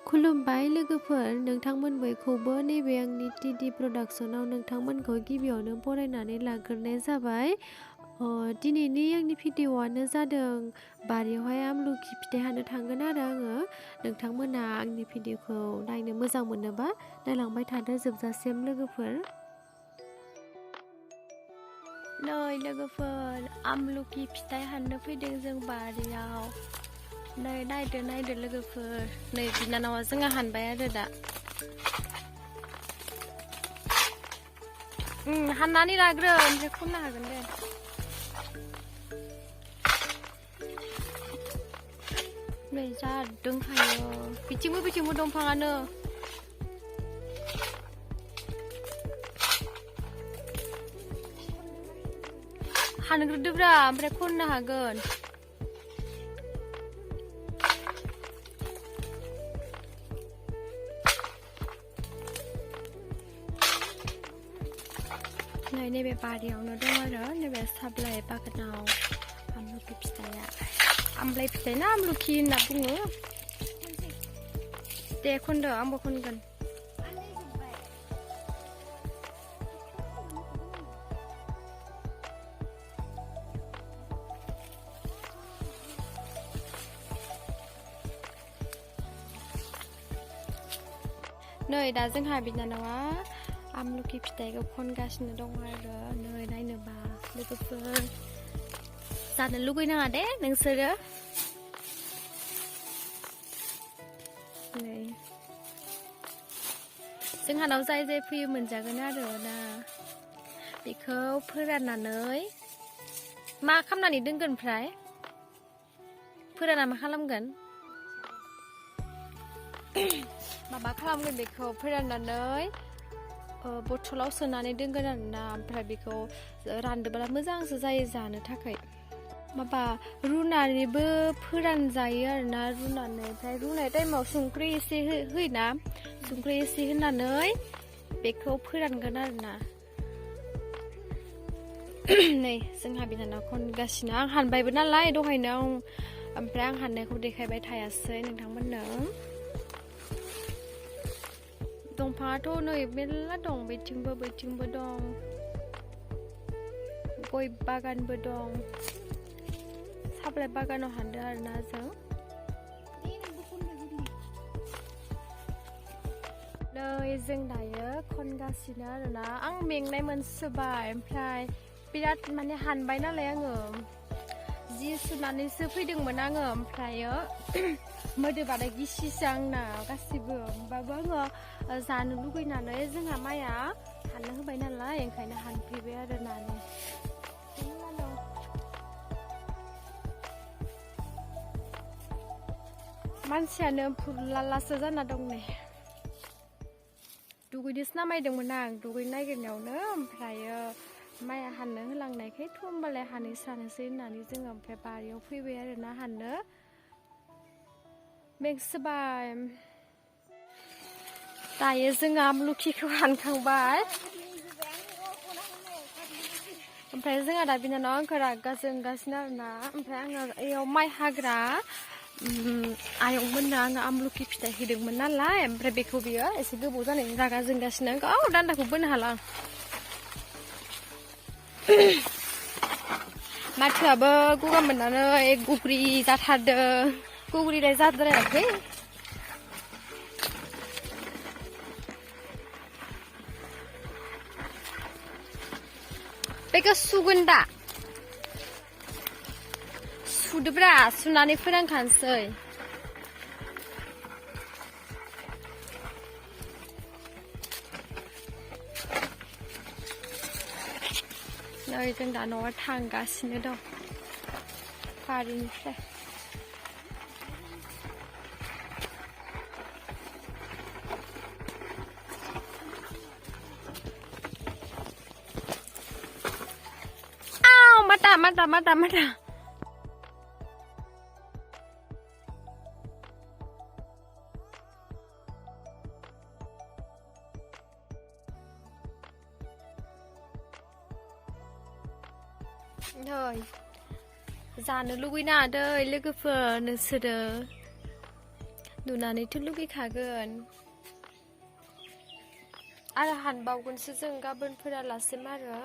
खुलुमबाय लोगोफोर नोंथांमोन बयखौबो नैबे आंनि टिडि प्रडाक्शनाव नोंथांमोनखौ गिबियावनो बरायनानै लाग्रोनाय जाबाय दिनैनि आंनि भिडिअ'आनो जादों बारियावहाय आमलखि फिथाइ हानो थांगोन आरो आङो नोंथांमोना आंनि भिडिअ'खौ नायनो मोजां मोनोबा नायलांबाय थादो जोबजासिम लोगोफोर नै लोगोफोर आमलखि फिथाइ हाननो फैदों जों बारियाव नै नायदो लोगोफोर नै बिनानावा जोंहा हानबाय आरो दा हाननानै लाग्रो ओमफ्राय खननो हागोन दे नै जादों हायो बिथिंबो दंफाङानो हानग्रोदोब्रा ओमफ्राय खननो हागोन नैबे बारियावनो दं आरो नैबे साब्लाय बागानाव आमलखि फिथाइया आमलाय फिथाइ ना आमलखि होनना बुङो दे खनदो आंबो खनगोन नै दा जोंहा बिनानावा आमलखि फिथाइखौ खनगासिनो दं आरो नै नायनोबा लोगोफोर जानो लुगैनाङा दे नोंसोरो नै जोंहानाव जाय फैयो मोनजागोन आरो ना बेखौ फोराननानै मा खालामनानै दोनगोन ओमफ्राय फोरानना मा खालामगोन माबा खालामगोन बेखौ फोराननानै बथलाव सोनानै दोनगोन आरोना ओमफ्राय बेखौ रानदोंब्ला मोजांसो जायो जानो थाखाय माबा रुनानैबो फोरानजायो आरोना रुनानै ओमफ्राय रुनाय टाइमाव संख्रि एसे होयोना संख्रि एसे होनानै बेखौ फोरानगोन आरोना नै जोंहा बिनानाव खनगासिनो आं हानबायबो नालाय दहायनो ओमफ्राय आं हाननायखौ देखायबाय थायासै नोंथांमोननो दंफाङाथ' नै मेरला दं बैथिंबो दं गय बागानबो दं साब्लाय बागानाव हानदों आरोना जों नै जों दायो खनगासिनो आरोना आं मेंनाय मोनसोबाय ओमफ्राय बिराद माने हानबाय नालाय आङो जि सुनानैसो फैदोंमोन आङो ओमफ्रायो मोदोमानो गिसिसो आंना गासिबो होमबाबो आङो जानो लुगैनानै जोंहा माइया हाननो होबाय नालाय ओंखायनो हानफैबाय आरो नानि मानसियानो फुरलालासो जाना दं नै दुगैनोसो नामायदोंमोन आं दुगैनो नागिरनायावनो ओमफ्रायो माइया हाननो होलांनायखाय होमबालाय हानोसै होननानै जोङो ओमफ्राय बारियाव फैबाय आरोना हाननो मेंसोबाय दायो जोङो आमलखिखौ हानखांबाय ओमफ्राय जोंहा दा बिनानाव आंखौ रागा जोंगासिनो आरोना ओमफ्राय आङो बेयाव माइ हाग्रा आयंमोननो आङो आमलखि फिथाइ होदोंमोन नालाय ओमफ्राय बेखौ बियो एसे गोबाव जानायनि रागा जोंगासिनो आंखौ दान्दाखौ बोनो हाला माथोआबो गगा मोननानै गुग्रि जाथारदों गुग्रिलाय जाद्रायाखै बेखौ सुगोन दा सुदोब्रा सुनानै फोरानखानोसै नै जों दा न'आव थांगासिनो दं बारिनिफ्राय mata thôi जानो लुगैना दै लोगोफोर नोंसोरो नुनानैथ' लुगैखागोन आरो हानबावगोनसो जों गाबोनफोरालासिम आरो